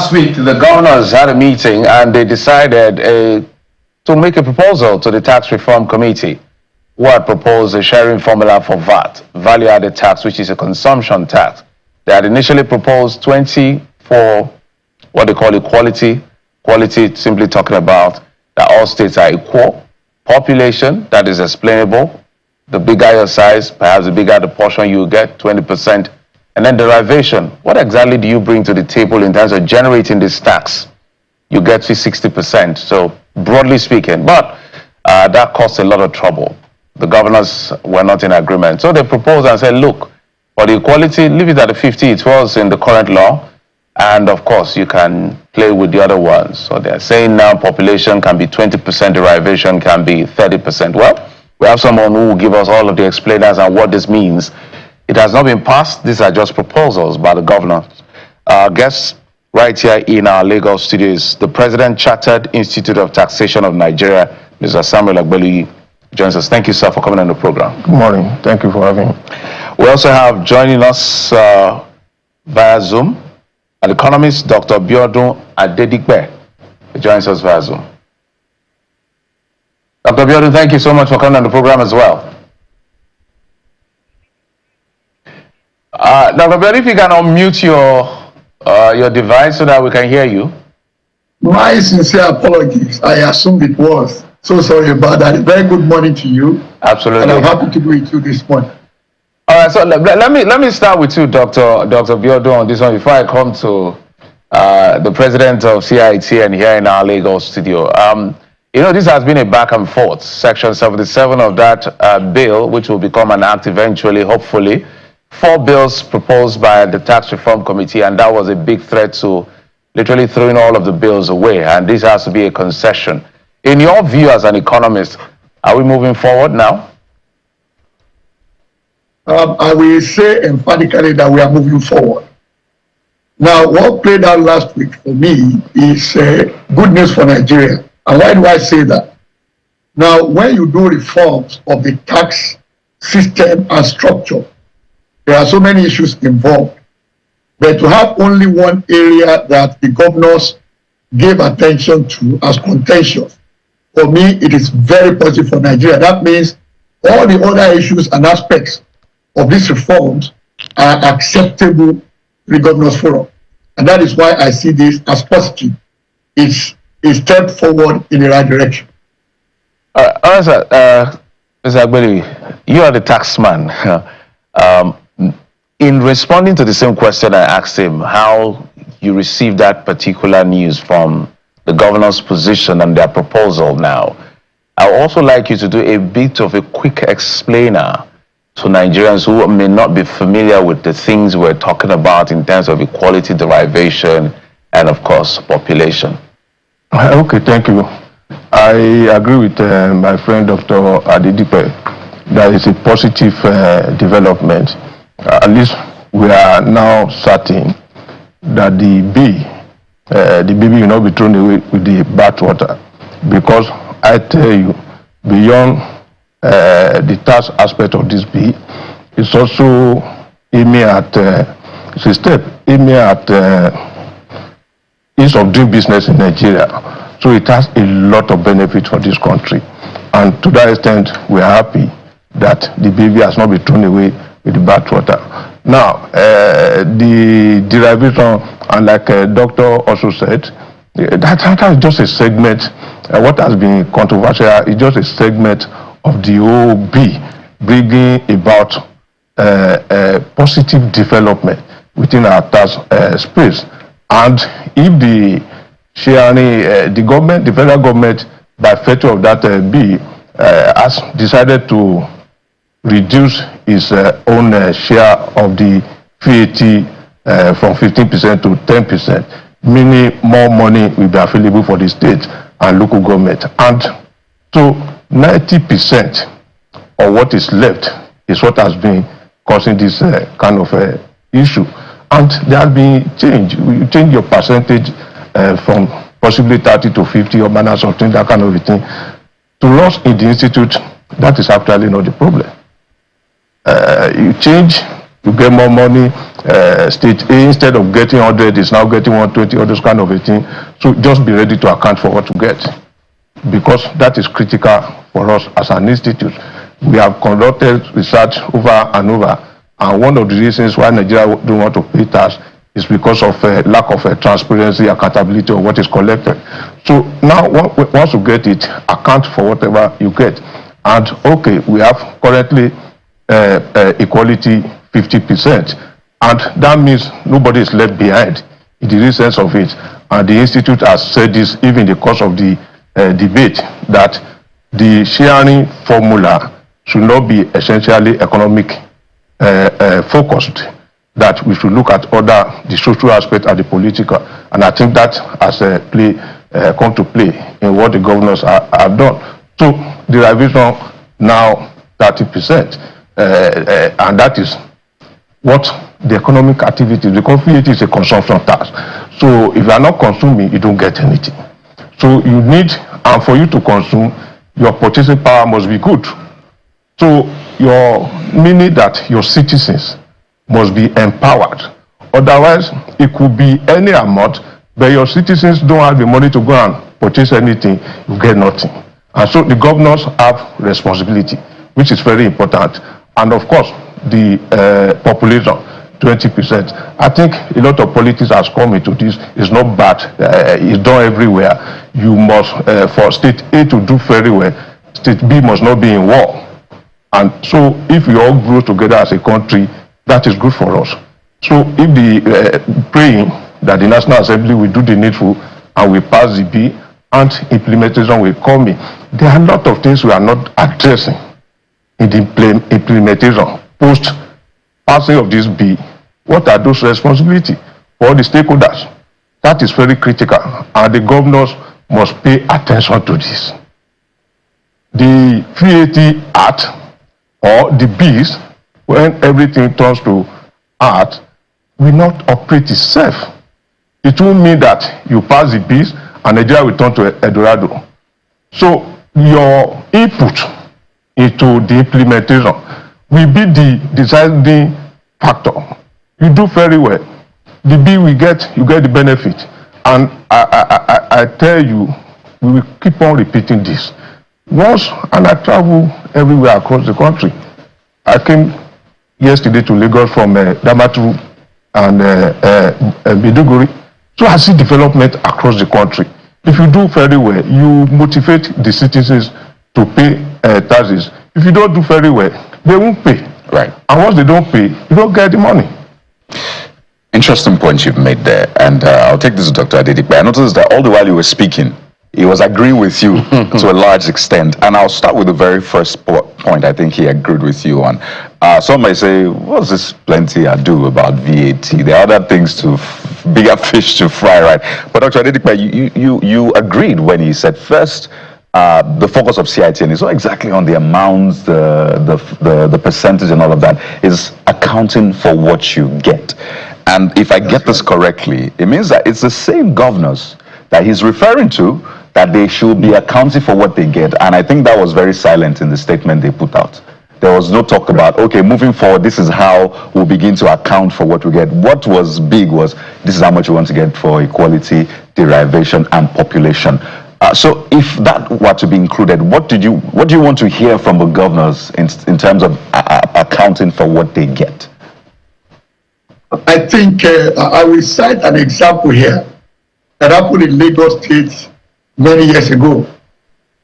Last week, the governors had a meeting and they decided to make a proposal to the Tax Reform Committee, who had proposed a sharing formula for VAT, value-added tax, which is a consumption tax. They had initially proposed 20 for what they call equality. Quality, simply talking about that all states are equal. Population, that is explainable. The bigger your size, perhaps the bigger the portion you get, 20%. And then derivation, what exactly do you bring to the table in terms of generating this tax? You get to 60%, so broadly speaking, but that caused a lot of trouble. The governors were not in agreement. So they proposed and said, look, for the equality, leave it at the 50 it was in the current law, and of course you can play with the other ones. So they're saying now population can be 20%, derivation can be 30%. Well, we have someone who will give us all of the explainers and what this means. It has not been passed. These are just proposals by the governor. Our guest right here in our Lagos studios, the President Chartered Institute of Taxation of Nigeria, Mr. Samuel Agbelu, joins us. Thank you, sir, for coming on the program. Good morning. Thank you for having me. We also have joining us via Zoom an economist, Dr. Biodun Adedipe. He joins us via Zoom. Dr. Biodun, thank you so much for coming on the program as well. Dr. Biodun, if you can unmute your device so that we can hear you. My sincere apologies. I assumed it was. So sorry about that. Very good morning to you. Absolutely. And I'm happy to be with you this morning. All right, so let me start with you, Dr. Biodun, on this one before I come to the president of CIT and here in our Lagos studio. You know, this has been a back and forth. Section 77 of that bill, which will become an act eventually, hopefully. 4 bills proposed by the Tax Reform Committee, and that was a big threat to literally throwing all of the bills away. And this has to be a concession. In your view as an economist, are we moving forward now? I will say emphatically that we are moving forward. Now, what played out last week for me is good news for Nigeria. And why do I say that? Now, when you do reforms of the tax system and structure, there are so many issues involved. But to have only one area that the governors gave attention to as contentious, for me, it is very positive for Nigeria. That means all the other issues and aspects of these reforms are acceptable to the governors forum. And that is why I see this as positive. It's a step forward in the right direction. Mr. Agbelu, you are the tax man. In responding to the same question I asked him, how you received that particular news from the governor's position and their proposal now, I would also like you to do a bit of a quick explainer to Nigerians who may not be familiar with the things we're talking about in terms of equality, derivation, and of course, population. Okay, thank you. I agree with my friend Dr. Adedipe that it's a positive development. At least we are now certain that the baby will not be thrown away with the bathwater, because I tell you, beyond the tax aspect of this bill, it's also aiming at it's a step aiming at ease of doing business in Nigeria. So it has a lot of benefit for this country, and to that extent, we are happy that the baby has not been thrown away with the bathwater. Now, the derivation, and like doctor also said, that is just a segment. What has been controversial is just a segment of the whole bill, bringing about positive development within our tax space. And if the sharing, the government, the federal government, by virtue of that bill, has decided to reduce its own share of the VAT from 15% to 10%, meaning more money will be available for the state and local government. And so 90% of what is left is what has been causing this kind of issue. And there has been change. You change your percentage from possibly 30 to 50 or manner something, that kind of a thing. To us in the institute, that is actually not the problem. You change, you get more money, state A, instead of getting 100, is now getting 120, all those kind of a thing. So just be ready to account for what you get, because that is critical for us as an institute. We have conducted research over and over, and one of the reasons why Nigeria don't want to pay tax is because of lack of transparency, accountability of what is collected. So now, once you get it, account for whatever you get. And okay, we have currently equality 50%, and that means nobody is left behind in the real sense of it. And the institute has said this even in the course of the debate, that the sharing formula should not be essentially economic focused, that we should look at the social aspect and the political. And I think that has come to play in what the governors have done. So the revision now 30%, and that is what the economic activity, because VAT is a consumption tax. So if you are not consuming, you don't get anything. So you need, and for you to consume, your purchasing power must be good. So meaning that your citizens must be empowered. Otherwise, it could be any amount, but your citizens don't have the money to go and purchase anything, you get nothing. And so the governors have responsibility, which is very important. And of course, the population, 20%. I think a lot of politics has come into this. It's not bad. It's done everywhere. You must, for state A to do very well, state B must not be in war. And so if we all grow together as a country, that is good for us. So if the praying that the National Assembly will do the needful and we pass the bill and implementation will come in, there are a lot of things we are not addressing in the implementation post passing of this bill. What are those responsibilities for the stakeholders? That is very critical, and the governors must pay attention to this. The VAT Act or the bills, when everything turns to art, will not operate itself. It will mean that you pass the bills and Nigeria will turn to Eldorado. So your input into the implementation will be the deciding factor. You do very well, the bill you get the benefit. And I tell you, we will keep on repeating this. And I travel everywhere across the country. I came yesterday to Lagos from Damaturu and Maiduguri. So I see development across the country. If you do very well, you motivate the citizens to pay taxes. If you don't do very well, they won't pay. Right. And once they don't pay, you don't get the money. Interesting point you've made there. And I'll take this to Dr. Adedipe. I noticed that all the while you were speaking, he was agreeing with you to a large extent. And I'll start with the very first point I think he agreed with you on. Some may say, what's this plenty ado about VAT? There are other things bigger fish to fry, right? But Dr. Adedipe, you agreed when he said first, the focus of CITN is not exactly on the amounts, the percentage and all of that. Is accounting for what you get. And if I get this correctly, it means that it's the same governors that he's referring to, that they should be accounting for what they get. And I think that was very silent in the statement they put out. There was no talk about, okay, moving forward, this is how we'll begin to account for what we get. What was big was, this is how much we want to get for equality, derivation, and population. So if that were to be included, what do you want to hear from the governors in terms of accounting for what they get? I think I will cite an example here that happened in Lagos State many years ago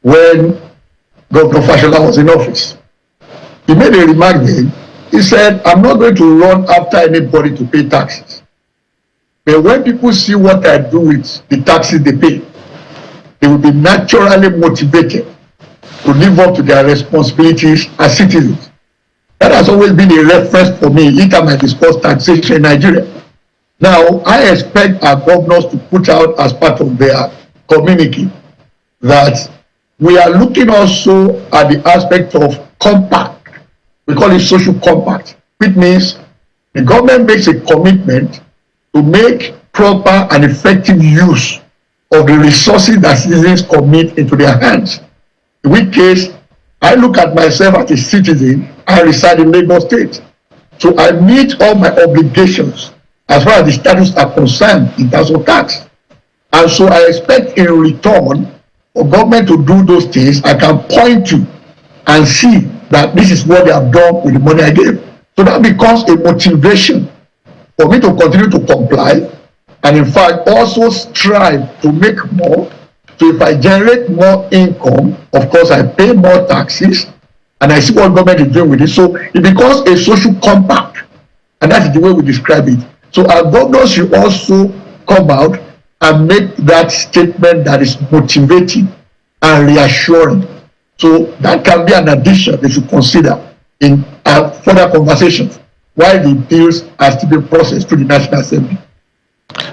when Governor Fashola was in office. He made a remark then. He said, I'm not going to run after anybody to pay taxes. But when people see what I do with the taxes they pay, they will be naturally motivated to live up to their responsibilities as citizens. That has always been a reference for me each time I discuss taxation in Nigeria. Now, I expect our governors to put out as part of their communique that we are looking also at the aspect of compact. We call it social compact, which means the government makes a commitment to make proper and effective use of the resources that citizens commit into their hands. In which case, I look at myself as a citizen. I reside in Lagos State. So I meet all my obligations as far as the statutes are concerned in terms of tax. And so I expect in return for government to do those things. I can point to and see that this is what they have done with the money I gave. So that becomes a motivation for me to continue to comply and in fact also strive to make more. So if I generate more income, of course I pay more taxes and I see what government is doing with it. So it becomes a social compact, and that is the way we describe it. So our governors should also come out and make that statement that is motivating and reassuring. So that can be an addition they should consider in further conversations while the bills are still being processed through the National Assembly.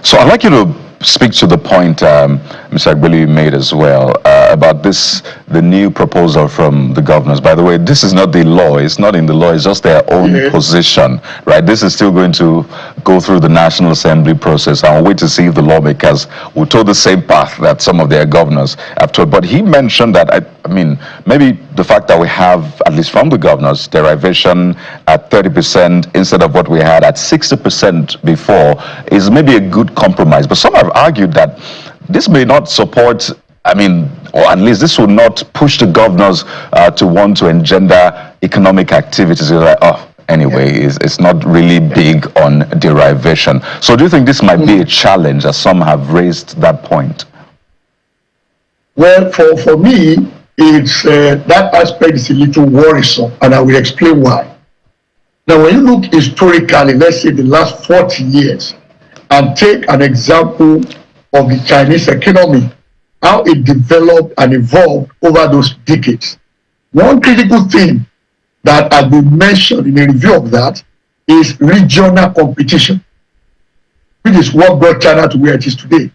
So I'd like you to speak to the point Mr. Agbeli made as well about the new proposal from the governors. By the way, this is not the law. It's not in the law. It's just their own position, right? This is still going to go through the National Assembly process. I'll wait to see if the lawmakers will toe the same path that some of their governors have told. But he mentioned that, I mean, maybe the fact that we have, at least from the governors, derivation at 30% instead of what we had at 60% before is maybe a good compromise. But some have argued that this may not support, I mean, or at least this will not push the governors to want to engender economic activities. They're like, oh, anyway, it's not really big on derivation. So do you think this might be a challenge, as some have raised that point? Well, for me, it's that aspect is a little worrisome, and I will explain why. Now, when you look historically, let's say the last 40 years, and take an example of the Chinese economy, how it developed and evolved over those decades. One critical thing that has been mentioned in a review of that is regional competition, which is what brought China to where it is today.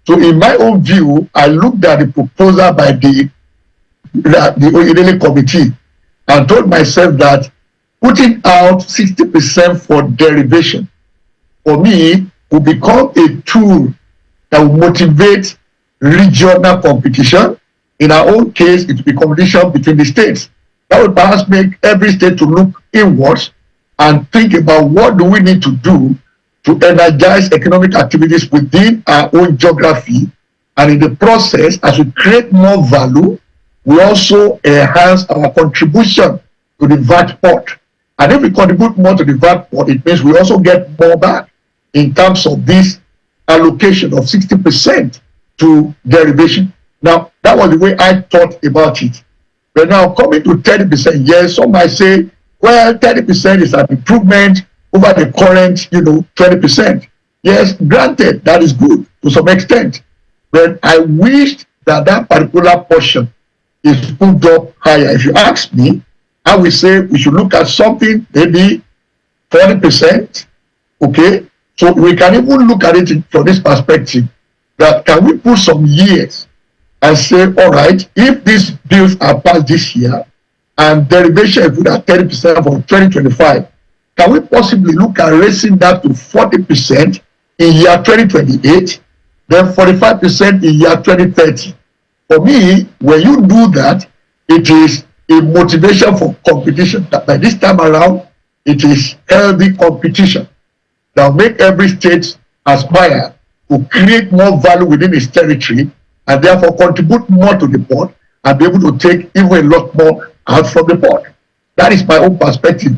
So in my own view, I looked at the proposal by the Oyedele committee and told myself that putting out 60% for derivation, for me, will become a tool that will motivate regional competition. In our own case, it will be competition between the states. That will perhaps make every state to look inwards and think about what do we need to do to energize economic activities within our own geography. And in the process, as we create more value, we also enhance our contribution to the VAT pot. And if we contribute more to the VAT pot, it means we also get more back in terms of this allocation of 60% to derivation. Now, that was the way I thought about it. But now coming to 30%, yes, some might say, well, 30% is an improvement over the current, 20%. Yes, granted, that is good to some extent. But I wished that that particular portion is moved up higher. If you ask me, I would say we should look at something maybe 40%, okay? So we can even look at it from this perspective, that can we put some years and say, all right, if these bills are passed this year and derivation is good at 30% for 2025, can we possibly look at raising that to 40% in year 2028, then 45% in year 2030? For me, when you do that, it is a motivation for competition. That by this time around, it is healthy competition that will make every state aspire to create more value within its territory and therefore contribute more to the pot and be able to take even a lot more out from the pot. That is my own perspective,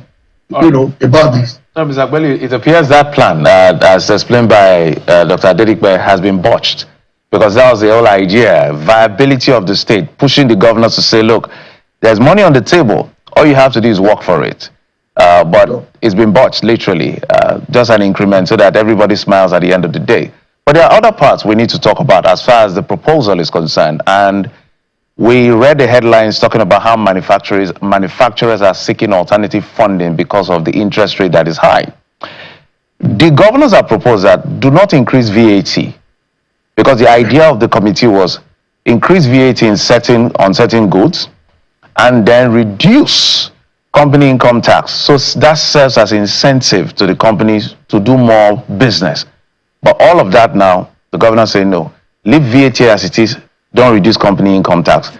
about this. No, Mr. Agbeli, it appears that plan, as explained by Dr. Adedikpe, has been botched, because that was the whole idea, viability of the state, pushing the governors to say, look, there's money on the table, all you have to do is work for it. But it's been botched, literally, just an increment so that everybody smiles at the end of the day. But there are other parts we need to talk about as far as the proposal is concerned. And we read the headlines talking about how manufacturers are seeking alternative funding because of the interest rate that is high. The governors have proposed that do not increase VAT, because the idea of the committee was increase VAT on certain goods and then reduce company income tax. So that serves as incentive to the companies to do more business. But all of that now, the governor saying no, leave VAT as it is, don't reduce company income tax.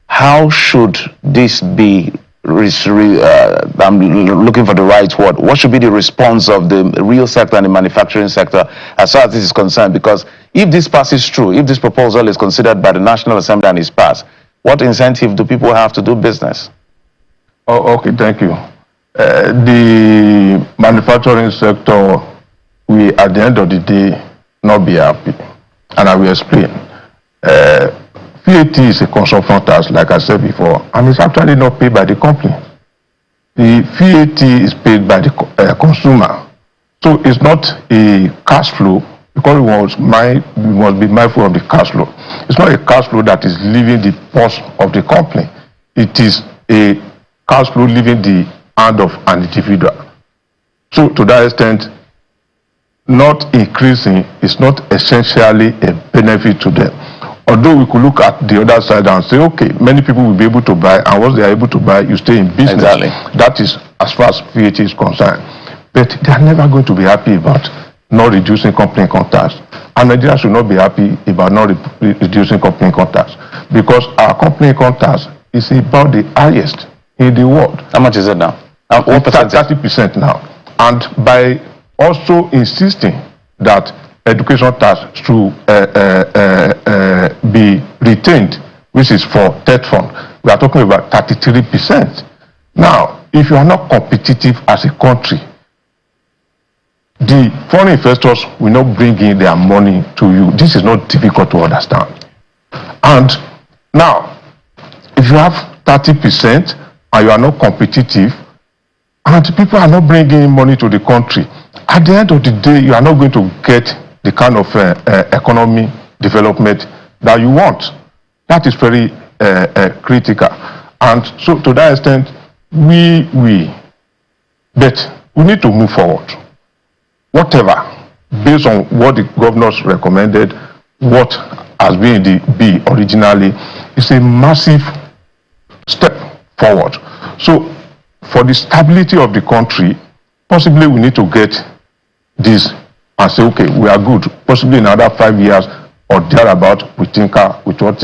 How should this be I'm looking for the right word. What should be the response of the real sector and the manufacturing sector as far as this is concerned? Because if this passes through, if this proposal is considered by the National Assembly and is passed, what incentive do people have to do business? Oh, okay, thank you. The manufacturing sector, we at the end of the day not be happy, and I will explain. VAT is a consumption tax, like I said before, and it's actually not paid by the company. The VAT is paid by the consumer, so it's not a cash flow, because we must be mindful of the cash flow. It's not a cash flow that is leaving the purse of the company. It is a cash flow leaving the hand of an individual. So to that extent, not increasing is not essentially a benefit to them. Although we could look at the other side and say, okay, many people will be able to buy, and once they are able to buy, you stay in business. Exactly. That is as far as VAT is concerned. But they are never going to be happy about not reducing company income tax. And Nigeria should not be happy about not reducing company income tax, because our company income tax is about the highest in the world. How much is it now? What percentage? 30% now. And by also insisting that education tax should be retained, which is for third fund, we are talking about 33%. Now, if you are not competitive as a country, the foreign investors will not bring in their money to you. This is not difficult to understand. And now, if you have 30% and you are not competitive, and people are not bringing in money to the country, at the end of the day, you are not going to get the kind of economy development that you want. That is very critical. And so to that extent, but we need to move forward. Whatever, based on what the governors recommended, what has been the bill originally, is a massive step forward. So for the stability of the country, possibly we need to get this and say, okay, we are good. Possibly in another 5 years or thereabout, we think with what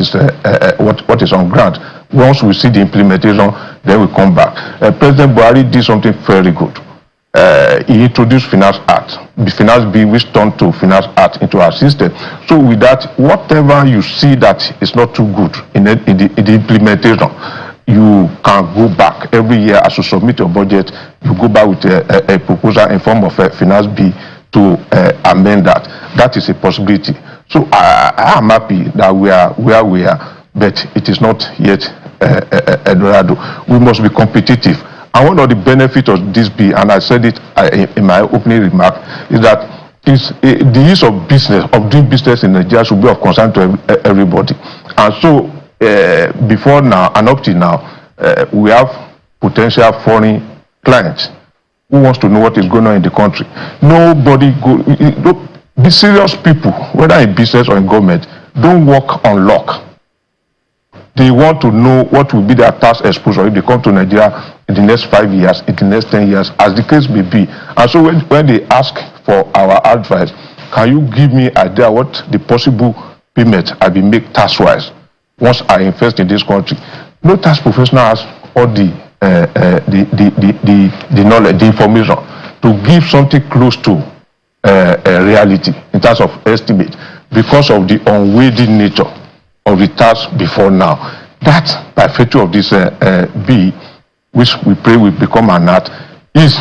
is on ground. Once we see the implementation, then we come back. President Buhari did something very good. He introduced Finance Act, the Finance Bill, which turned to Finance Act into our system. So with that, whatever you see that is not too good in the implementation, you can go back every year as you submit your budget. You go back with a proposal in form of a Finance Bill to amend that. That is a possibility. So I am happy that we are where we are, but it is not yet Eldorado. We must be competitive. And one of the benefits of this bill, and I said it in my opening remark, is that the ease of business, of doing business in Nigeria, should be of concern to everybody. And so before now and up to now, we have potential foreign clients who wants to know what is going on in the country. Nobody the serious people, whether in business or in government, don't work on luck. They want to know what will be their tax exposure if they come to Nigeria in the next 5 years, in the next 10 years, as the case may be. And so when they ask for our advice, can you give me an idea what the possible payment I will make tax-wise once I invest in this country? No tax professional has all the knowledge, the information to give something close to reality in terms of estimate, because of the unweighted nature of the tax before now. That, by virtue of this bill, which we pray will become an act, is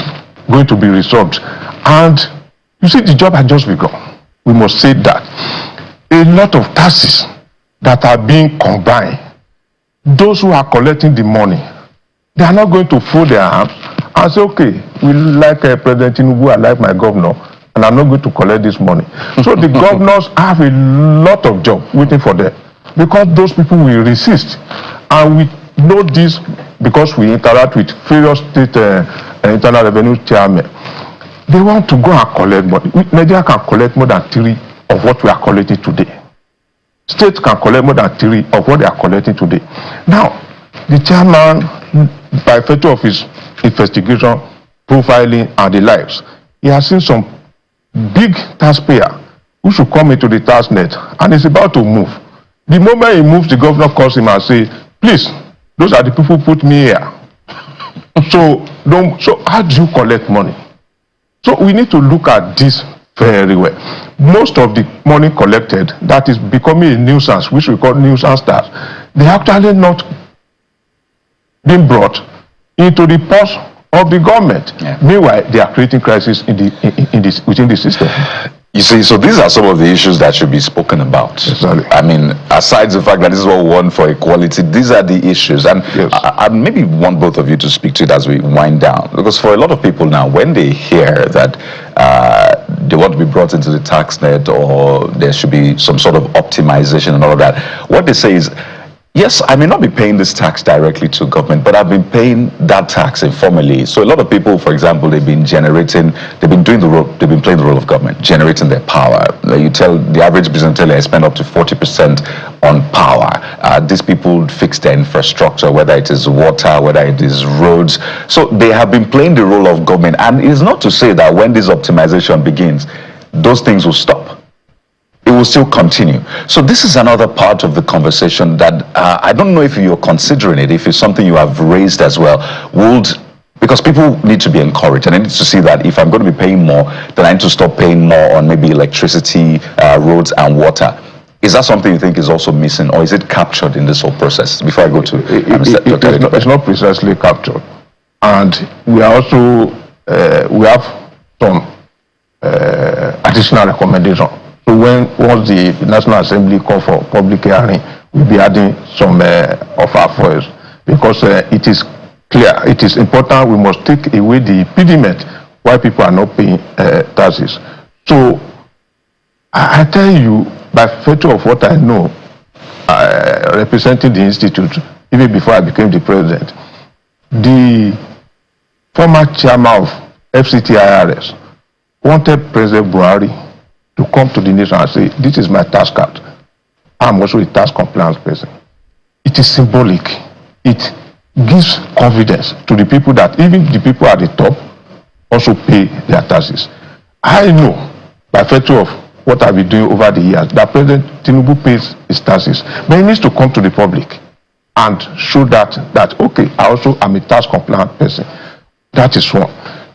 going to be resolved. And you see, the job has just begun. We must say that. A lot of taxes that are being combined, those who are collecting the money, they are not going to fold their hands and say, okay, we like President Tinubu, I like my governor, and I'm not going to collect this money. So the governors have a lot of job waiting for them, because those people will resist. And we know this because we interact with various state internal revenue chairmen. They want to go and collect money. Nigeria can collect more than 3 of what we are collecting today. States can collect more than 3 of what they are collecting today. Now, the chairman, by virtue of his investigation, profiling, and the likes, he has seen some big taxpayer who should come into the tax net, and is about to move. The moment he moves, the governor calls him and says, please, those are the people who put me here. So how do you collect money? So we need to look at this very well. Most of the money collected that is becoming a nuisance, which we call nuisance tax, they actually not being brought into the purse of the government. Yeah. Meanwhile, they are creating crisis within the system. You see, so these are some of the issues that should be spoken about. Exactly. I mean, aside the fact that this is what we want for equality, these are the issues. And Yes. I maybe want both of you to speak to it as we wind down. Because for a lot of people now, when they hear that they want to be brought into the tax net or there should be some sort of optimization and all of that, what they say is, yes, I may not be paying this tax directly to government, but I've been paying that tax informally. So a lot of people, for example, they've been playing the role of government, generating their power. You tell the average business owner, I spend up to 40% on power. These people fix their infrastructure, whether it is water, whether it is roads. So they have been playing the role of government. And it's not to say that when this optimization begins, those things will stop. It will still continue. So this is another part of the conversation that I don't know if you're considering it, if it's something you have raised as well. Because people need to be encouraged, and I need to see that if I'm going to be paying more, then I need to stop paying more on maybe electricity, roads, and water. Is that something you think is also missing, or is it captured in this whole process? Before I go to it's not precisely captured, and we are also we have some additional recommendation. So once the National Assembly call for public hearing, we'll be adding some of our voice, because it is clear, it is important. We must take away the impediment why people are not paying taxes. So I tell you, by virtue of what I know, representing the institute, even before I became the president, the former chairman of FCTIRS wanted President Buhari to come to the nation and say, this is my tax card. I'm also a tax compliance person. It is symbolic. It gives confidence to the people that even the people at the top also pay their taxes. I know, by virtue of what I've been doing over the years, that President Tinubu pays his taxes, but he needs to come to the public and show that okay, I also am a tax compliant person. That is one.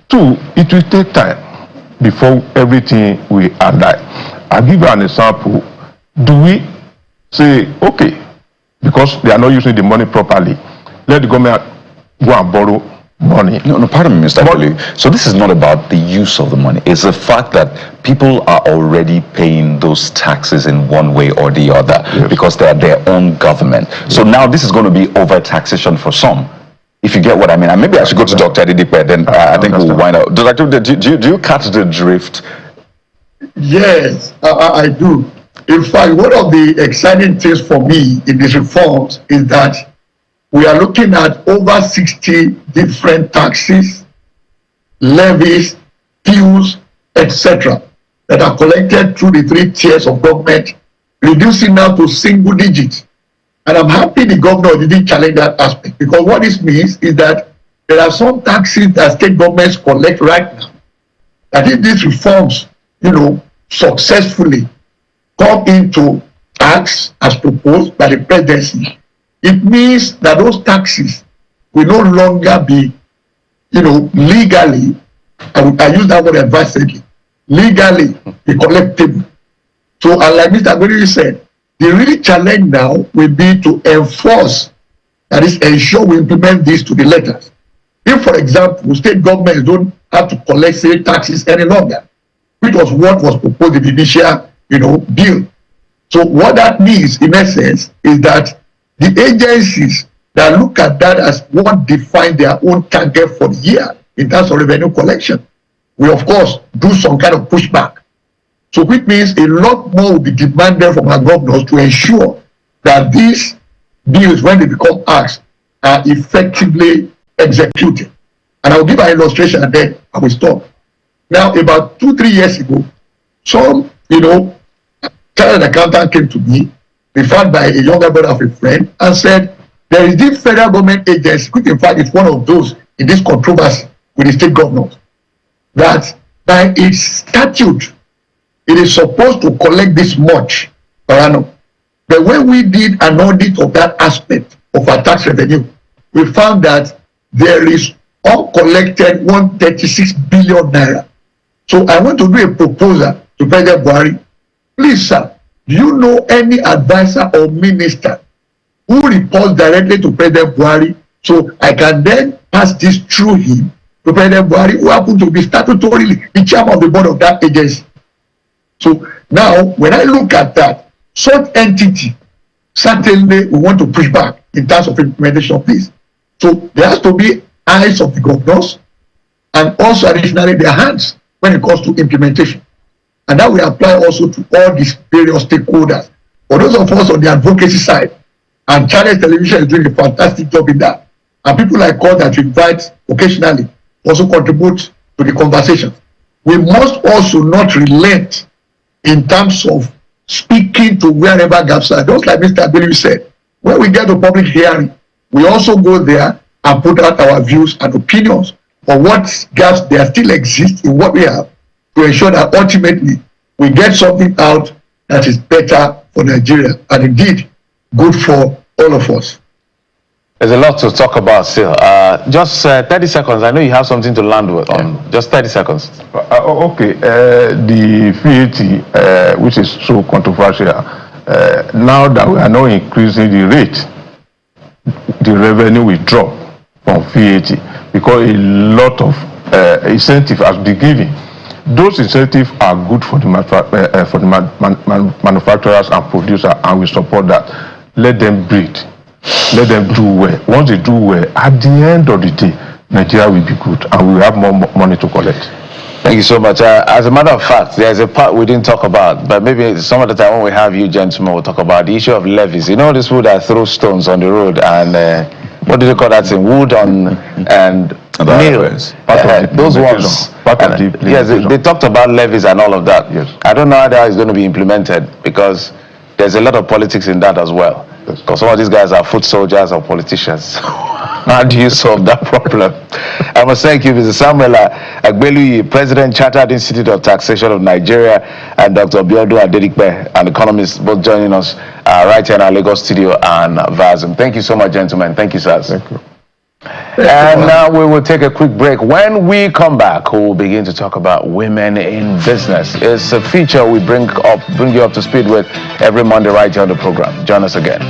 Two, it will take time before everything we align. I'll give you an example. Do we say, okay, because they are not using the money properly, let the government go and borrow money? No, pardon me, Mr. Kuli. So this is not about the use of the money. It's the fact that people are already paying those taxes in one way or the other, yes, because they are their own government. Yes. So now this is going to be over-taxation for some, if you get what I mean. And maybe I should go to Dr. Adidipe, then I think we'll wind up. Dr. Do you catch the drift? Yes, I do. In fact, one of the exciting things for me in these reforms is that we are looking at over 60 different taxes, levies, dues, etc., that are collected through the 3 tiers of government, reducing now to single digits. And I'm happy the governor didn't challenge that aspect, because what this means is that there are some taxes that state governments collect right now, that if these reforms, successfully come into acts as proposed by the presidency, it means that those taxes will no longer be, legally, I use that word advisedly, legally be collectible. So, like Mr. Agbeni said, the real challenge now will be to enforce, that is, ensure we implement this to the letters. If, for example, state governments don't have to collect state taxes any longer, which was what was proposed in the initial, bill. So what that means, in essence, is that the agencies that look at that as what define their own target for the year in terms of revenue collection will, of course, do some kind of pushback. So which means a lot more will be demanded from our governors to ensure that these bills, when they become acts, are effectively executed. And I'll give an illustration and then I will stop. Now, about 2-3 years ago, some, chartered accountant came to me, referred by a younger brother of a friend, and said, there is this federal government agency, which in fact is one of those in this controversy with the state governors, that by its statute, it is supposed to collect this much per annum. But when we did an audit of that aspect of our tax revenue, we found that there is uncollected 136 billion naira. So I want to do a proposal to President Buhari. Please, sir, do you know any advisor or minister who reports directly to President Buhari, so I can then pass this through him to President Buhari, who happens to be statutorily the chairman of the board of that agency? So now, when I look at that, such entity, certainly we want to push back in terms of implementation of this. So there has to be eyes of the governors and also additionally their hands when it comes to implementation. And that will apply also to all these various stakeholders. For those of us on the advocacy side, and Channel Television is doing a fantastic job in that. And people like us that we invite occasionally also contribute to the conversation. We must also not relent in terms of speaking to wherever gaps are. Just like Mr. Abelu said, when we get to public hearing, we also go there and put out our views and opinions on what gaps there still exist in what we have, to ensure that ultimately we get something out that is better for Nigeria and indeed good for all of us. There's a lot to talk about still. Just 30 seconds. I know you have something to land with on. Just 30 seconds. Okay. The VAT, which is so controversial, now that we are now increasing the rate, the revenue will drop from VAT because a lot of incentive has been given. Those incentives are good for the manufacturers and producers, and we support that. Let them breathe. Let them do well. Once they do well, at the end of the day, Nigeria will be good and we will have more money to collect. Thank you so much. As a matter of fact, there's a part we didn't talk about, but maybe some of the time when we have you gentlemen, we'll talk about the issue of levies. You know, this wood that throw stones on the road and what do they call that thing? Wood on and nails. Those ones. Yes, they talked about levies and all of that. Yes. I don't know how that is going to be implemented because there's a lot of politics in that as well. Because some of these guys are foot soldiers or politicians. How do you solve that problem? I must thank you, Mr. Samuel Agbelu, President, Chartered Institute of Taxation of Nigeria, and Dr. Biodu Adedikpe, an economist, both joining us right here in our Lagos studio and via Zoom. Thank you so much, gentlemen. Thank you, sirs. Thank you. And now we will take a quick break. When we come back, we will begin to talk about women in business. It's a feature we bring you up to speed with every Monday right here on the program. Join us again.